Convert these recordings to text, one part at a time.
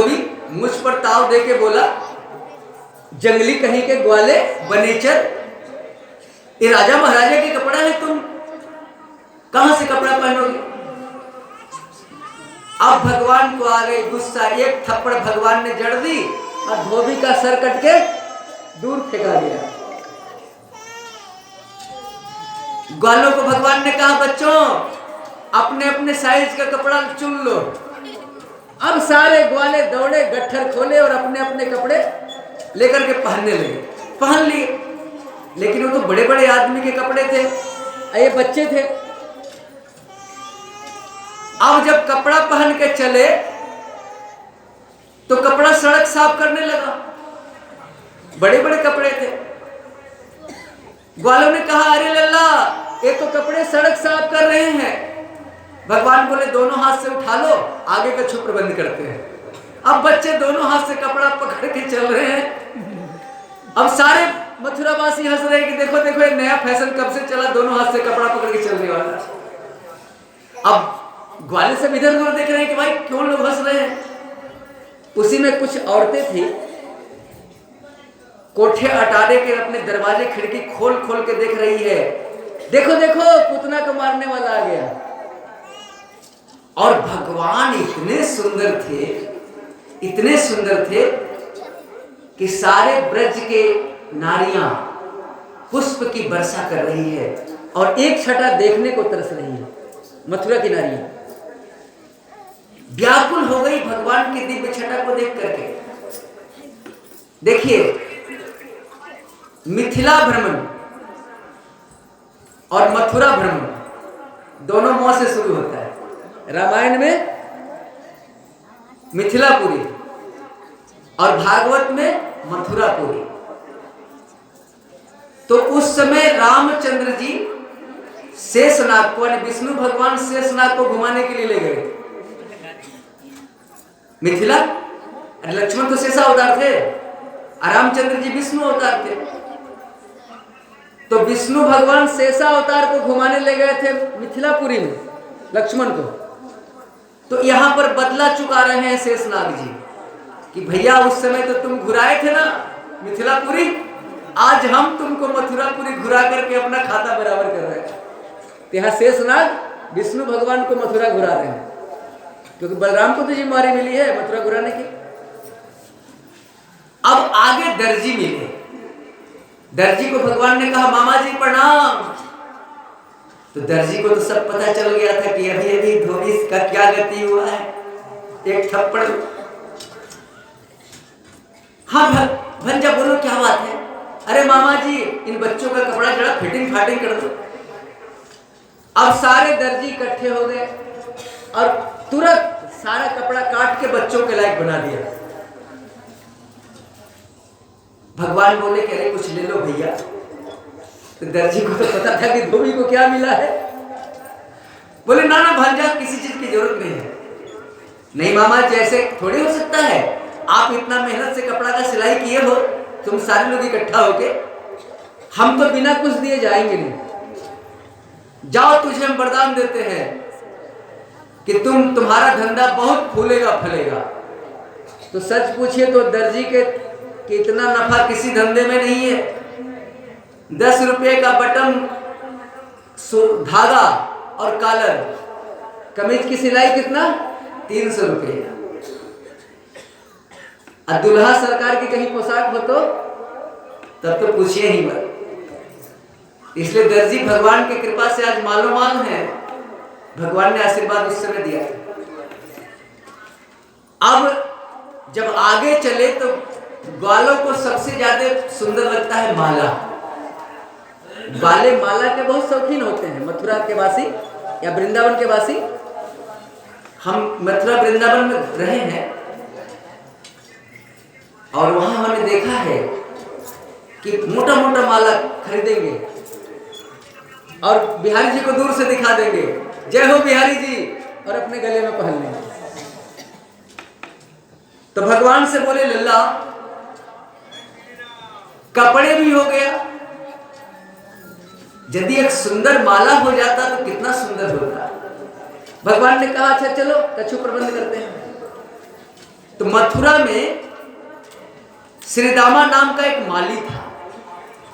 धोबी मुझ पर ताव दे के बोला, जंगली कहीं के ग्वाले बनेचर, ये राजा महाराजा के कपड़ा है, तुम कहां से कपड़ा पहनोगे? अब भगवान को आ गई गुस्सा, एक थप्पड़ भगवान ने जड़ दी और धोबी का सर कट के दूर फेंका दिया। ग्वालों को भगवान ने कहा, बच्चों अपने अपने साइज का कपड़ा चुन लो। अब सारे ग्वाले दौड़े, गट्ठर खोले और अपने अपने कपड़े लेकर के पहनने लगे। पहन लिए, लेकिन वो तो बड़े बड़े आदमी के कपड़े थे, ये बच्चे थे। अब जब कपड़ा पहन के चले तो कपड़ा सड़क साफ करने लगा, बड़े बड़े कपड़े थे। ग्वालों ने कहा, अरे लल्ला ये तो कपड़े सड़क साफ कर रहे हैं। भगवान बोले, दोनों हाथ से उठा लो, आगे का छुप बंद करते हैं। अब बच्चे दोनों हाथ से कपड़ा पकड़ के चल रहे हैं। अब सारे मथुरावासी हंस रहे हैं कि देखो देखो ये नया फैशन कब से चला, दोनों हाथ से कपड़ा पकड़ के चलने वाला। अब ग्वाले सब इधर उधर देख रहे हैं कि भाई क्यों लोग हंस रहे हैं। उसी में कुछ औरतें थी, कोठे अटारे के अपने दरवाजे खिड़की खोल खोल के देख रही है, देखो देखो पुतना को मारने वाला आ गया। और भगवान इतने सुंदर थे, इतने सुंदर थे कि सारे ब्रज के नारियां पुष्प की वर्षा कर रही है और एक छटा देखने को तरस रही है। मथुरा की नारियां व्याकुल हो गई भगवान की दिव्य छटा को देख करके। देखिए, मिथिला भ्रमण और मथुरा भ्रमण दोनों मौ से शुरू होता है। रामायण में मिथिलापुरी और भागवत में मथुरापुरी। तो उस समय रामचंद्र जी शेषनाग को, विष्णु भगवान शेषनाग को घुमाने के लिए ले गए मिथिला। लक्ष्मण तो शेषा अवतार थे, रामचंद्र जी विष्णु अवतार थे। तो विष्णु भगवान शेषा अवतार को घुमाने ले गए थे मिथिलापुरी में लक्ष्मण को। तो यहां पर बदला चुका रहे हैं शेषनाग जी कि भैया उस समय तो तुम घुराए थे ना मिथिलापुरी, आज हम तुमको मथुरापुरी घुरा करके अपना खाता बराबर कर रहे हैं। तो यहाँ शेषनाग विष्णु भगवान को मथुरा घुरा रहे हैं, क्योंकि बलराम को तो जिम्मेवारी मिली है मथुरा घुराने की। अब आगे दर्जी मिले। दर्जी को भगवान ने कहा, मामा जी प्रणाम। तो दर्जी को तो सब पता चल गया था कि अभी अभी धोबी का क्या गति हुआ है, एक थप्पड़। हाँ भंजा बोलो क्या बात है? अरे मामा जी इन बच्चों का कपड़ा जरा फिटिंग फाटिंग कर दो। अब सारे दर्जी इकट्ठे हो गए और तुरंत सारा कपड़ा काट के बच्चों के लायक बना दिया। भगवान बोले कि अरे कुछ ले लो भैया। तो दर्जी को तो पता था कि धोबी को क्या मिला है। बोले ना ना भांजा किसी चीज की जरूरत नहीं है। नहीं मामा जी ऐसे थोड़ी हो सकता है, आप इतना मेहनत से कपड़ा का सिलाई किए हो, तुम सारे लोग इकट्ठा होके, हम तो बिना कुछ दिए जाएंगे नहीं। जाओ तुझे हम वरदान देते हैं कि तुम्हारा धंधा बहुत फूलेगा फलेगा। तो सच पूछिए तो दर्जी के इतना नफा किसी धंधे में नहीं है। 10 रुपये का बटन, धागा और कॉलर, कमीज की सिलाई कितना? 300 रुपये। और दुल्हा सरकार की कहीं पोशाक हो तो तब तो पूछिए ही मत। इसलिए दर्जी भगवान की कृपा से आज मालो माल है। भगवान ने आशीर्वाद उस समय दिया। अब जब आगे चले तो ग्वालों को सबसे ज्यादा सुंदर लगता है माला। ग्वाले माला के बहुत शौकीन होते हैं। मथुरा के वासी या वृंदावन के वासी, हम मथुरा वृंदावन में रहे हैं और वहां हमने देखा है कि मोटा मोटा माला खरीदेंगे और बिहारी जी को दूर से दिखा देंगे, जय हो बिहारी जी, और अपने गले में पहन लेंगे। तो भगवान से बोले लल्ला कपड़े भी हो गया, यदि एक सुंदर माला हो जाता तो कितना सुंदर होता। भगवान ने कहा अच्छा चलो कछु प्रबंध करते हैं। तो मथुरा में श्रीदामा नाम का एक माली था,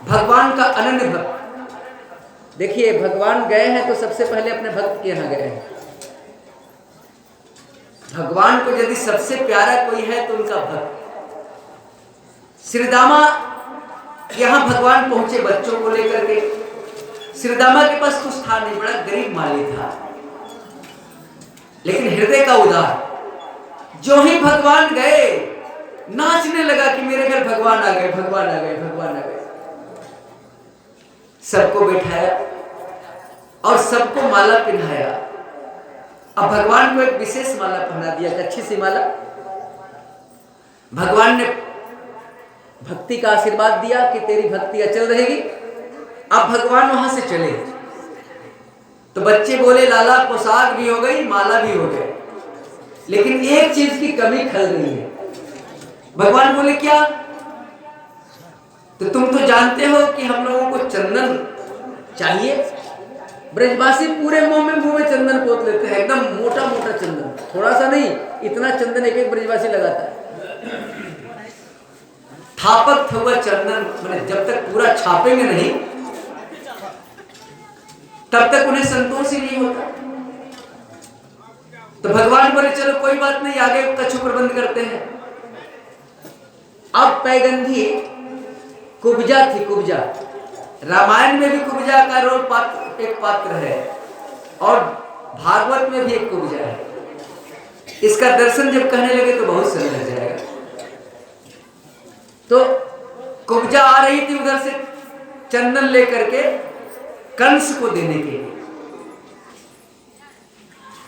भगवान का अनन्य भक्त। देखिए, भगवान गए हैं तो सबसे पहले अपने भक्त के यहाँ गए हैं। भगवान को यदि सबसे प्यारा कोई है तो उनका भक्त। श्रीदामा यहाँ भगवान पहुंचे बच्चों को लेकर के। श्रीदामा के पास कुछ था नहीं, बड़ा गरीब माली था, लेकिन हृदय का उदार। जो ही भगवान गए नाचने लगा कि मेरे घर भगवान आ गए, भगवान आ गए, भगवान आ गए। सबको बैठाया और सबको माला पहनाया। अब भगवान को एक विशेष माला पहना दिया, एक अच्छी सी माला। भगवान ने भक्ति का आशीर्वाद दिया कि तेरी भक्ति अचल रहेगी। अब भगवान वहां से चले तो बच्चे बोले, लाला पोशाक भी हो गई, माला भी हो गए, लेकिन एक चीज की कमी खल रही है। भगवान बोले, क्या? तो तुम तो जानते हो कि हम लोगों को चंदन चाहिए। ब्रजवासी पूरे मुंह में चंदन पोत लेते हैं, एकदम मोटा मोटा चंदन, थोड़ा सा नहीं, इतना चंदन एक एक ब्रजवासी लगाता है। थापक हुआ चंदन, मैंने जब तक पूरा छापेंगे नहीं तब तक उन्हें संतोष ही नहीं होता। तो भगवान बोले, चलो कोई बात नहीं, आगे कछु प्रबंध करते हैं। अब पैगंधी कुब्जा थी, कुब्जा। रामायण में भी कुब्जा का रोल एक पात्र है और भागवत में भी एक कुब्जा है। इसका दर्शन जब करने लगे तो बहुत सरल लग जाएगा। तो कुब्जा आ रही थी उधर से चंदन लेकर के कंस को देने के लिए।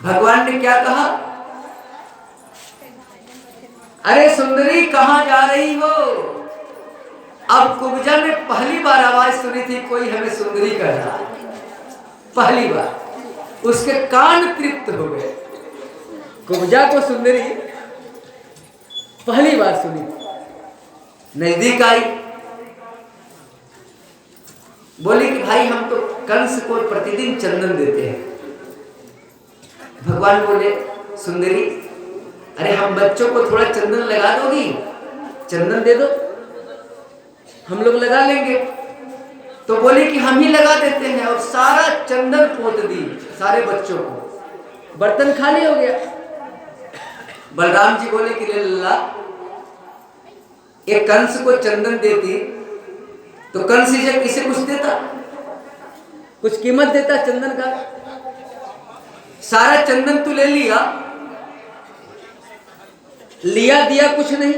भगवान ने क्या कहा? अरे सुंदरी, कहां जा रही हो? अब कुब्जा ने पहली बार आवाज सुनी थी कोई हमें सुंदरी कह रहा है, पहली बार। उसके कान तृप्त हो गए। कुब्जा को सुंदरी पहली बार सुनी। नजदीक आई, बोली कि भाई हम तो कंस को प्रतिदिन चंदन देते हैं। भगवान बोले, सुंदरी, अरे हम बच्चों को थोड़ा चंदन लगा दोगी? चंदन दे दो, हम लोग लगा लेंगे। तो बोले कि हम ही लगा देते हैं, और सारा चंदन पोत दी सारे बच्चों को। बर्तन खाली हो गया। बलराम जी बोले कि ले लल्ला, एक कंस को चंदन देती तो कंस इसे किसे कुछ देता, कुछ कीमत देता चंदन का। सारा चंदन तू ले लिया, लिया दिया कुछ नहीं,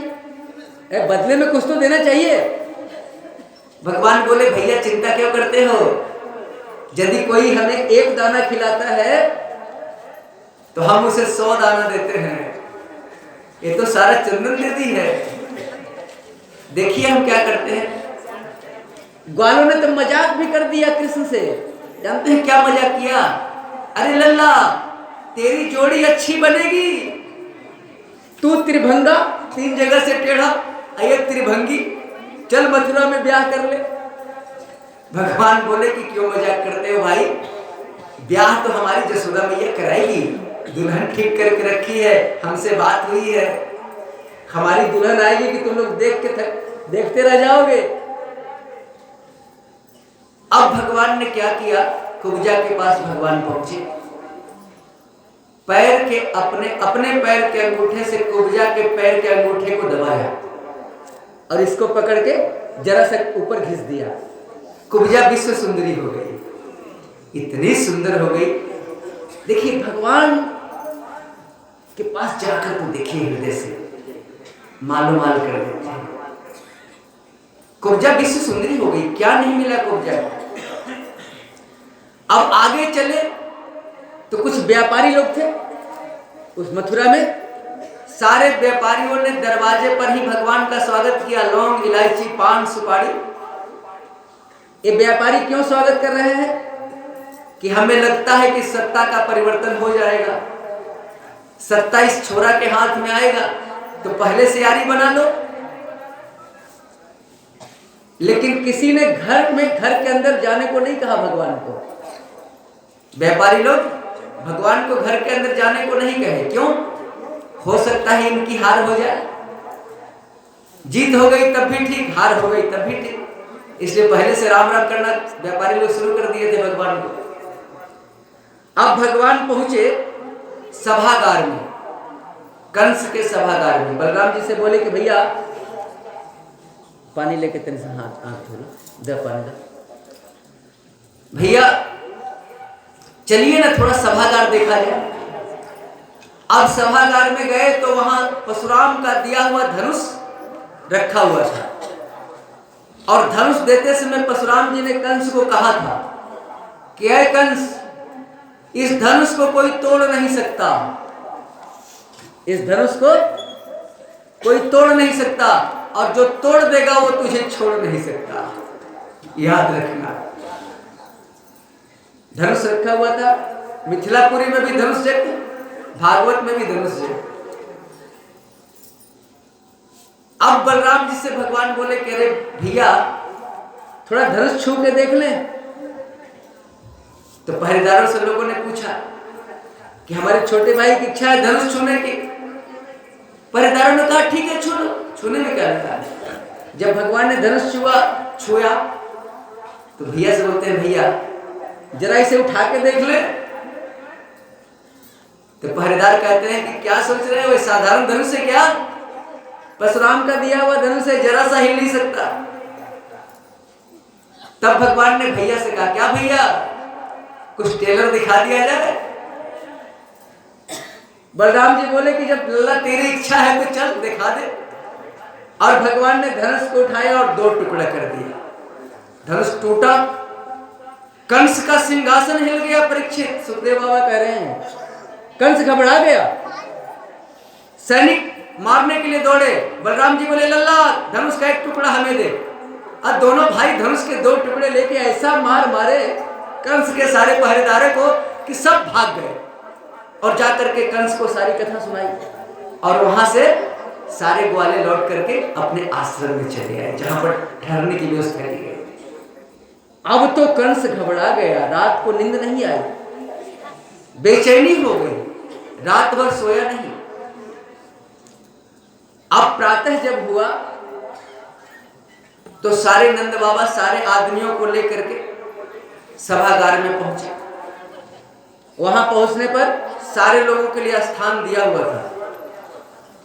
बदले में कुछ तो देना चाहिए। भगवान बोले, भैया चिंता क्यों करते हो? यदि कोई हमें एक दाना खिलाता है तो हम उसे 100 दाना देते हैं। ये तो सारा चंदन दे दी है। देखिए हम क्या करते हैं। ग्वालों ने तो मजाक भी कर दिया कृष्ण से। जानते हैं क्या मजाक किया? अरे लल्ला, तेरी जोड़ी अच्छी बनेगी, तू त्रिभंगा, 3 जगह से टेढ़ा, अये त्रिभंगी, चल मथुरा में ब्याह कर ले। भगवान बोले कि क्यों मजाक करते हो भाई? ब्याह तो हमारी जसोदा मैया कराएगी, दुल्हन ठीक करके रखी है, हमसे बात हुई है। हमारी दुल्हन आएगी कि तुम लोग देखते रह जाओगे। अब भगवान ने क्या किया? कुब्जा के पास भगवान पहुंचे, पैर के अपने पैर के अंगूठे से कुब्जा के पैर के अंगूठे को दबाया और इसको पकड़ के जरा सा ऊपर घिस दिया। कुब्जा विश्व सुंदरी हो गई, इतनी सुंदर हो गई। देखिए, भगवान के पास जाकर तो देखिए, हृदय से मालो माल कर देते हैं। कुब्जा विश्व सुंदरी हो गई, क्या नहीं मिला कुब्जा। अब आगे चले तो कुछ व्यापारी लोग थे उस मथुरा में। सारे व्यापारियों ने दरवाजे पर ही भगवान का स्वागत किया, लौंग, इलायची, पान, सुपारी। ये व्यापारी क्यों स्वागत कर रहे हैं? कि हमें लगता है कि सत्ता का परिवर्तन हो जाएगा, सत्ता इस छोरा के हाथ में आएगा, तो पहले से यारी बना लो। लेकिन किसी ने घर के अंदर जाने को नहीं कहा भगवान को। व्यापारी लोग भगवान को घर के अंदर जाने को नहीं कहे। क्यों? हो सकता है इनकी हार हो जाए, जीत हो गई तब भी ठीक, हार हो गई तब भी ठीक। इसलिए पहले से राम राम करना व्यापारी लोग शुरू कर दिए थे भगवान को। अब भगवान पहुंचे सभागार में, कंस के सभागार में। बलराम जी से बोले कि भैया पानी लेके तेरे से हाथ आंख धो लो, दे पानी दे। भैया चलिए ना थोड़ा सभागार देखा जाए। अब सभागार में गए तो वहां परशुराम का दिया हुआ धनुष रखा हुआ था, और धनुष देते समय परशुराम जी ने कंस को कहा था कि ऐ कंस, इस धनुष को कोई तोड़ नहीं सकता, इस धनुष को कोई तोड़ नहीं सकता, और जो तोड़ देगा वो तुझे छोड़ नहीं सकता, याद रखना। धनुष रखा हुआ था, मिथिलापुरी में भी धनुष जग, भागवत में भी धनुष जग। अब बलराम जी से भगवान बोले कह रहे भैया थोड़ा धनुष छू के देख ले। तो पहरेदारों से लोगों ने पूछा कि हमारे छोटे भाई की इच्छा है धनुष छूने की। पहरेदारों ने कहा ठीक है छू लो, छूने में क्या लगा। जब भगवान ने धनुष छुआ तो भैया से बोलते हैं भैया जरा इसे उठा के देख ले। तो पहरेदार कहते हैं कि क्या सोच रहे हो, साधारण धनुष है क्या, परशुराम का दिया हुआ धनुष है, जरा सा हिल नहीं सकता। तब भगवान ने भैया से कहा क्या भैया कुछ टेलर दिखा दिया जाए। बलराम जी बोले कि जब लल्ला तेरी इच्छा है तो चल दिखा दे। और भगवान ने धनुष को उठाया और दो टुकड़ा कर दिया। धनुष टूटा, कंस का सिंहासन हिल गया। परीक्षित सुखदेव बाबा कह रहे हैं कंस घबरा गया, सैनिक मारने के लिए दौड़े। बलराम जी बोले लल्ला धनुष का एक टुकड़ा हमें दे। और दोनों भाई धनुष के दो टुकड़े लेके ऐसा मार मारे कंस के सारे पहरेदारों को कि सब भाग गए, और जाकर के कंस को सारी कथा सुनाई। और वहां से सारे ग्वाले लौट करके अपने आश्रम में चले आए जहां पर ठहरने की व्यवस्था की गई। अब तो कंस घबरा गया, रात को नींद नहीं आई, बेचैनी हो गई, रात भर सोया नहीं। अब प्रातः जब हुआ तो सारे नंद बाबा सारे आदमियों को लेकर के सभागार में पहुंचे। वहां पहुंचने पर सारे लोगों के लिए स्थान दिया हुआ था,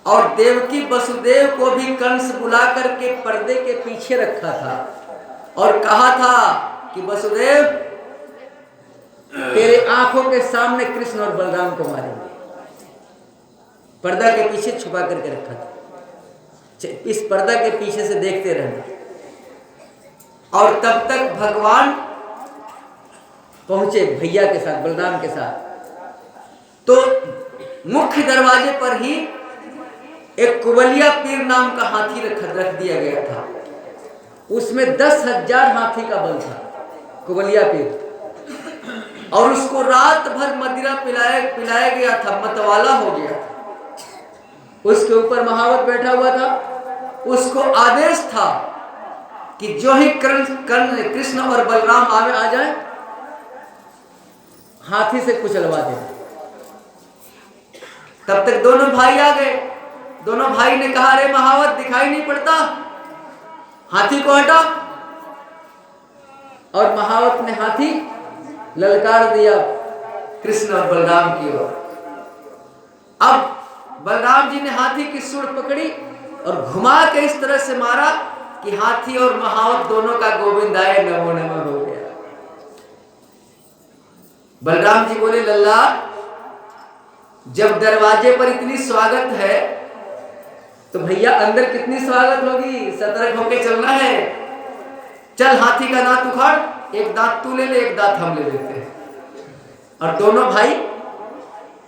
और देवकी वसुदेव को भी कंस बुला करके पर्दे के पीछे रखा था और कहा था कि वसुदेव तेरे आंखों के सामने कृष्ण और बलराम को मारेंगे। पर्दा के पीछे छुपा करके रखा था, इस पर्दा के पीछे से देखते रहना। और तब तक भगवान पहुंचे भैया के साथ, बलराम के साथ। तो मुख्य दरवाजे पर ही एक कुबलिया पीर नाम का हाथी रख दिया गया था। उसमें 10,000 हाथी का बल था, कुबलिया पीर। और उसको रात भर मदिरा पिलाया गया था, मतवाला हो गया था। उसके ऊपर महावत बैठा हुआ था। उसको आदेश था कि जो ही कृष्ण और बलराम आ जाए हाथी से कुचलवा दे। तब तक दोनों भाई आ गए। दोनों भाई ने कहा अरे महावत दिखाई नहीं पड़ता, हाथी को हटा। और महावत ने हाथी ललकार दिया कृष्ण और बलराम की ओर। अब बलराम जी ने हाथी की सूंड पकड़ी और घुमा के इस तरह से मारा कि हाथी और महावत दोनों का गोविंदाय नमो नमः हो गया। बलराम जी बोले लल्ला जब दरवाजे पर इतनी स्वागत है तो भैया अंदर कितनी स्वागत होगी, सतर्क होके चलना है। चल हाथी का दांत उखाड़, एक दांत तू ले ले, एक दांत हम ले लेते हैं। और दोनों भाई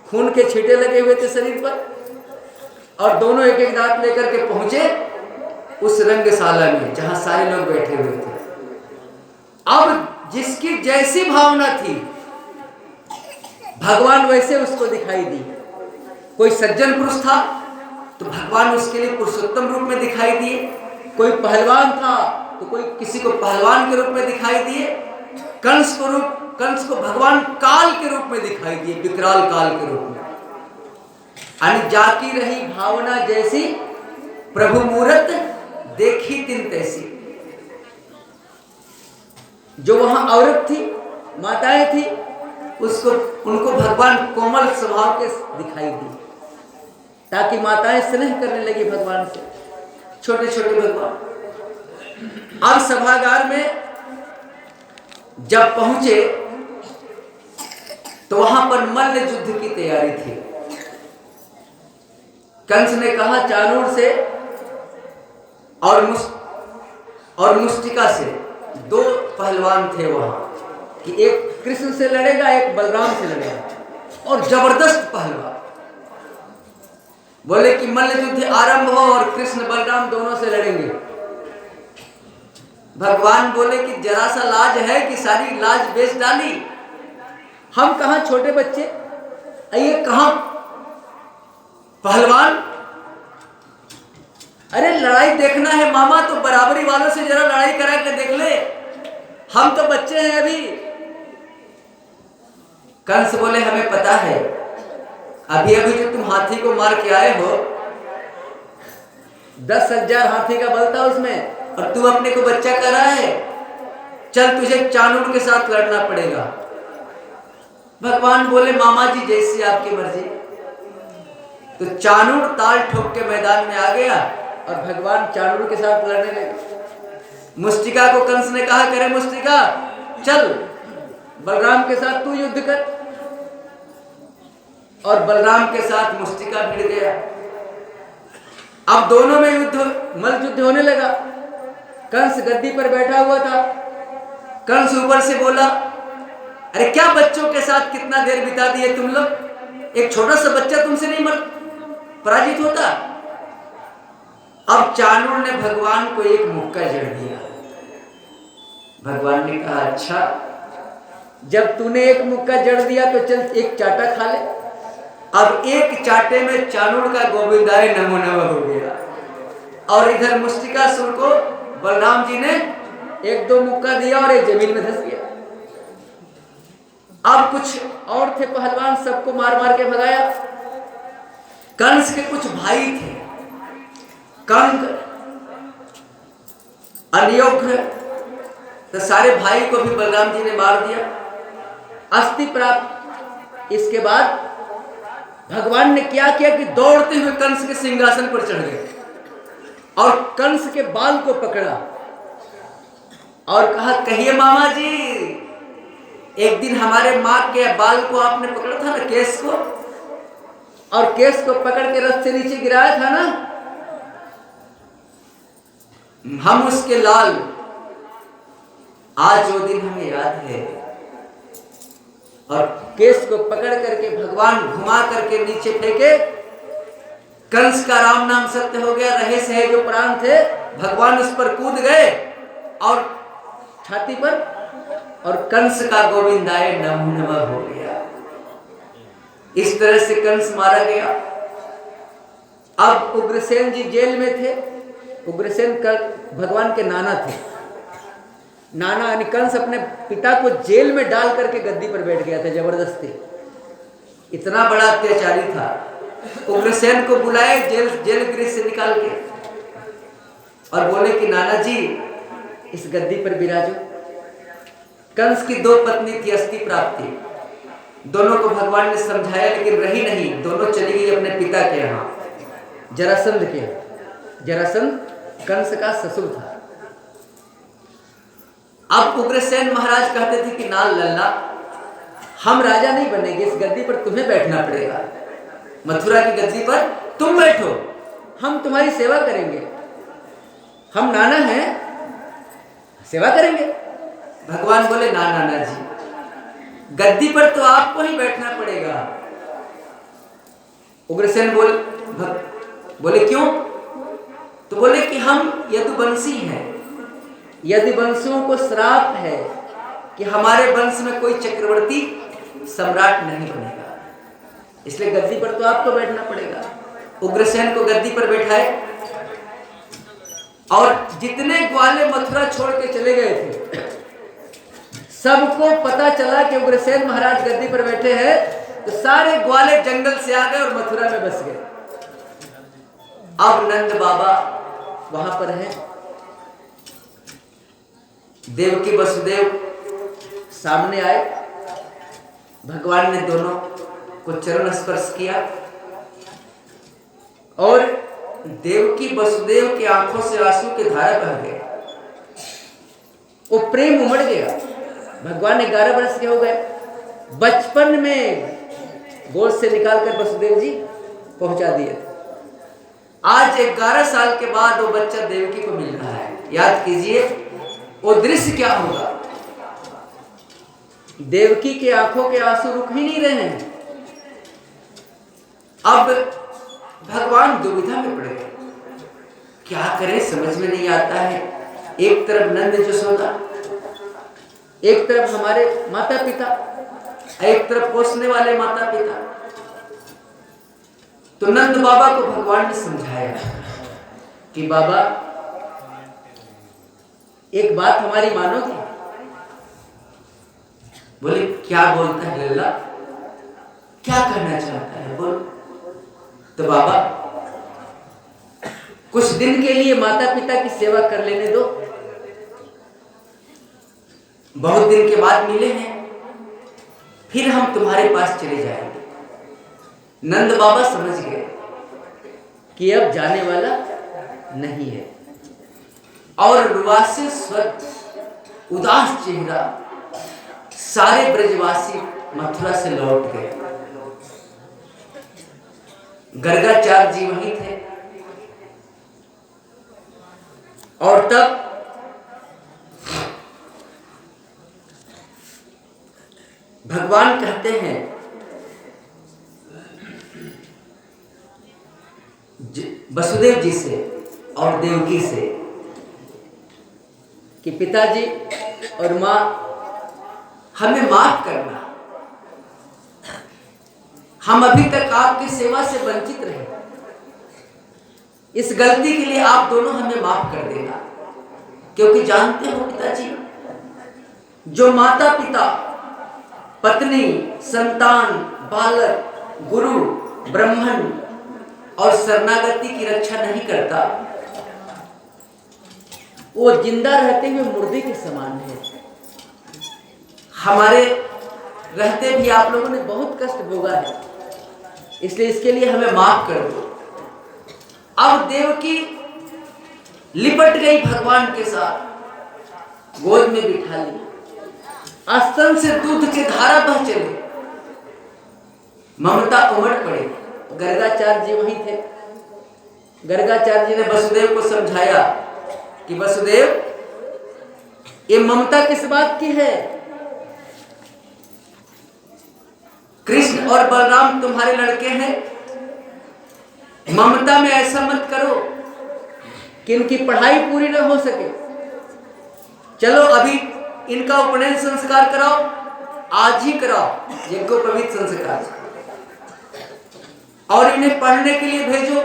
खून के छींटे लगे हुए थे शरीर पर, और दोनों एक एक दांत लेकर के पहुंचे उस रंगशाला में जहां सारे लोग बैठे हुए थे। अब जिसकी जैसी भावना थी भगवान वैसे उसको दिखाई दी। कोई सज्जन पुरुष था तो भगवान उसके लिए पुरुषोत्तम रूप में दिखाई दिए। कोई पहलवान था तो कोई किसी को पहलवान के रूप में दिखाई दिए। कंस को भगवान काल के रूप में दिखाई दिए, विकराल काल के रूप में। अनि जाकी रही भावना जैसी, प्रभु मूरत देखी तिन तैसी। जो वहां औरत थी, माताएं थी, उनको भगवान कोमल स्वभाव के दिखाई दी, ताकि माताएं स्नेह करने लगी भगवान से, छोटे छोटे भगवान। अब सभागार में जब पहुंचे तो वहां पर मल्ल युद्ध की तैयारी थी। कंस ने कहा चाणूर से और मुष्टिका से, दो पहलवान थे वहां, कि एक कृष्ण से लड़ेगा, एक बलराम से लड़ेगा, और जबरदस्त पहलवान। बोले कि मल्ल युद्ध आरंभ हो और कृष्ण बलराम दोनों से लड़ेंगे। भगवान बोले कि जरा सा लाज है कि सारी लाज बेच डाली। हम कहां छोटे बच्चे, ये कहां पहलवान। अरे लड़ाई देखना है मामा तो बराबरी वालों से जरा लड़ाई करा के देख ले, हम तो बच्चे हैं अभी। कंस बोले हमें पता है, अभी अभी जो तुम हाथी को मार के आए हो, 10,000 हाथी का बल था उसमें, और तू अपने को बच्चा कर रहा है। चल तुझे चाणूर के साथ लड़ना पड़ेगा। भगवान बोले मामा जी जैसी आपकी मर्जी। तो चाणूर ताल ठोक के मैदान में आ गया और भगवान चाणूर के साथ लड़ने लगे। मुष्टिका को कंस ने कहा करे मुष्टिका चल बलराम के साथ तू युद्ध कर, और बलराम के साथ मुष्टिका भिड़ गया। अब दोनों में मल्ल युद्ध होने लगा। कंस गद्दी पर बैठा हुआ था। कंस ऊपर से बोला, अरे क्या बच्चों के साथ कितना देर बिता दिए तुम लोग, एक छोटा सा बच्चा तुमसे नहीं पराजित होता। अब चाणूर ने भगवान को एक मुक्का जड़ दिया। भगवान ने कहा अच्छा, जब तूने एक मुक्का जड़ दिया तो चल एक चाटा खा ले। अब एक चाटे में चाणूर का गोविंदाय नमो नमः हो गया, और इधर मुष्टिकासुर को बलराम जी ने एक दो मुक्का दिया और एक जमीन में धंस गया। अब कुछ और थे पहलवान, सबको मार मार के भगाया। कंस के कुछ भाई थे, कंक, अनियोग्र, तो सारे भाई को भी बलराम जी ने मार दिया, अस्थि प्राप्त। इसके बाद भगवान ने क्या किया कि दौड़ते हुए कंस के सिंहासन पर चढ़ गए और कंस के बाल को पकड़ा और कहा कहिए मामा जी, एक दिन हमारे माँ के बाल को आपने पकड़ा था ना, केस को, और केस को पकड़ के रथ से नीचे गिराया था ना, हम उसके लाल, आज वो दिन हमें याद है। और केस को पकड़ करके भगवान घुमा करके नीचे फेंके। कंस का राम नाम सत्य हो गया, रहे सहे जो प्राण थे, भगवान उस पर कूद गए और छाती पर, और कंस का गोविंदाय नमो नमः हो गया। इस तरह से कंस मारा गया। अब उग्रसेन जी जेल में थे। उग्रसेन भगवान के नाना थे। नाना यानी कंस अपने पिता को जेल में डाल करके गद्दी पर बैठ गया था जबरदस्ती, इतना बड़ा अत्याचारी था। उग्रसेन को बुलाए जेल गृह से निकाल के और बोले कि नाना जी इस गद्दी पर विराजो। कंस की दो पत्नी थी, अस्थि प्राप्ति, दोनों को भगवान ने समझाया लेकिन रही नहीं, दोनों चली गई अपने पिता के यहाँ, जरासंध के। जरासंध कंस का ससुर था। अब उग्रसेन महाराज कहते थे कि ना लल्ला, हम राजा नहीं बनेंगे, इस गद्दी पर तुम्हें बैठना पड़ेगा, मथुरा की गद्दी पर तुम बैठो, हम तुम्हारी सेवा करेंगे, हम नाना हैं, सेवा करेंगे। भगवान बोले ना नाना जी, गद्दी पर तो आपको ही बैठना पड़ेगा। उग्रसेन बोले क्यों? तो बोले कि हम यदुवंशी हैं, यदुवंशियों को श्राप है कि हमारे वंश में कोई चक्रवर्ती सम्राट नहीं बनेगा, इसलिए गद्दी पर तो आपको बैठना पड़ेगा। उग्रसेन को गद्दी पर बैठाए और जितने ग्वाले मथुरा छोड़ के चले गए थे, सबको पता चला कि उग्रसेन महाराज गद्दी पर बैठे हैं, तो सारे ग्वाले जंगल से आ गए और मथुरा में बस गए। अब नंद बाबा वहां पर हैं, देवकी वसुदेव सामने आए, भगवान ने दोनों को चरण स्पर्श किया और देवकी वसुदेव की आंखों से आंसू की धारा बह गए। वो प्रेम उमड़ गया। भगवान 11 वर्ष के हो गए, बचपन में गोद से निकालकर वसुदेव जी पहुंचा दिए। आज 11 साल के बाद वो बच्चा देवकी को मिल रहा है। याद कीजिए वो दृश्य क्या होगा। देवकी के आंखों के आंसू रुक ही नहीं रहे हैं। अब भगवान दुविधा में पड़ गए, क्या करें समझ में नहीं आता है। एक तरफ नंद जसोदा, एक तरफ हमारे माता पिता, एक तरफ पोसने वाले माता पिता। तो नंद बाबा को भगवान ने समझाया कि बाबा एक बात हमारी मानोगे। बोले क्या बोलता है लल्ला, क्या करना चाहता है बोल। तो बाबा कुछ दिन के लिए माता पिता की सेवा कर लेने दो, बहुत दिन के बाद मिले हैं, फिर हम तुम्हारे पास चले जाएंगे। नंद बाबा समझ गए कि अब जाने वाला नहीं है और रुआसे स्वर उदास चेहरा सारे ब्रजवासी मथुरा से लौट गए। गर्गाचार्य जी वहीं थे और तब भगवान कहते हैं वसुदेव जी से और देवकी से कि पिताजी और मां हमें माफ करना, हम अभी तक आपकी सेवा से वंचित रहे, इस गलती के लिए आप दोनों हमें माफ कर देना। क्योंकि जानते हो पिताजी, जो माता पिता, पत्नी, संतान, बालक, गुरु, ब्राह्मण और शरणागति की रक्षा नहीं करता, वो जिंदा रहते हुए मुर्दे के समान है। हमारे रहते भी आप लोगों ने बहुत कष्ट भोगा है, इसलिए इसके लिए हमें माफ कर दो। अब देवकी लिपट गई भगवान के साथ, गोद में बिठा ली, स्तन से दूध की धारा बह चले, ममता उमड़ पड़े। गर्गाचार्य जी वहीं थे। गर्गाचार्य जी ने वसुदेव को समझाया कि वसुदेव ये ममता किस बात की है, कृष्ण और बलराम तुम्हारे लड़के हैं, ममता में ऐसा मत करो कि इनकी पढ़ाई पूरी न हो सके। चलो अभी इनका उपनयन संस्कार कराओ, आज ही कराओ यज्ञोपवीत संस्कार, और इन्हें पढ़ने के लिए भेजो,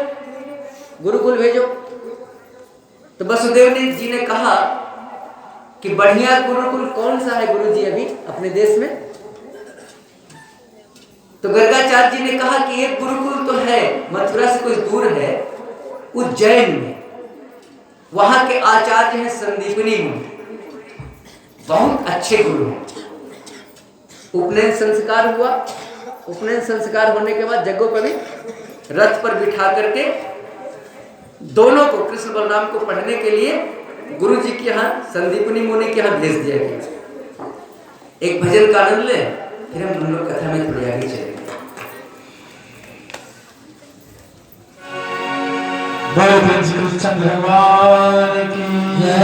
गुरुकुल भेजो। तो वसुदेव जी ने कहा कि बढ़िया गुरुकुल कौन सा है गुरुजी अभी अपने देश में। तो गर्गाचार्य जी ने कहा कि एक गुरुकुल तो है, मथुरा से कुछ दूर है, उज्जैन में, वहां के आचार्य हैं संदीपनी मुनि, बहुत अच्छे गुरु हैं। उपनयन संस्कार हुआ। उपनयन संस्कार होने के बाद यज्ञोपवीत रथ पर बिठा करके दोनों को, कृष्ण बलराम को पढ़ने के लिए गुरु जी के यहाँ, संदीपनी मुनि के यहाँ भेज दिया गया। एक भजन का आनंद ले, फिर हम लोग कथा में थोड़ी आगे चलेंगे। चंद्रवान की जय।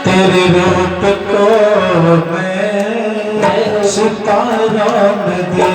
तेरे रूप को मैं सितारा में दे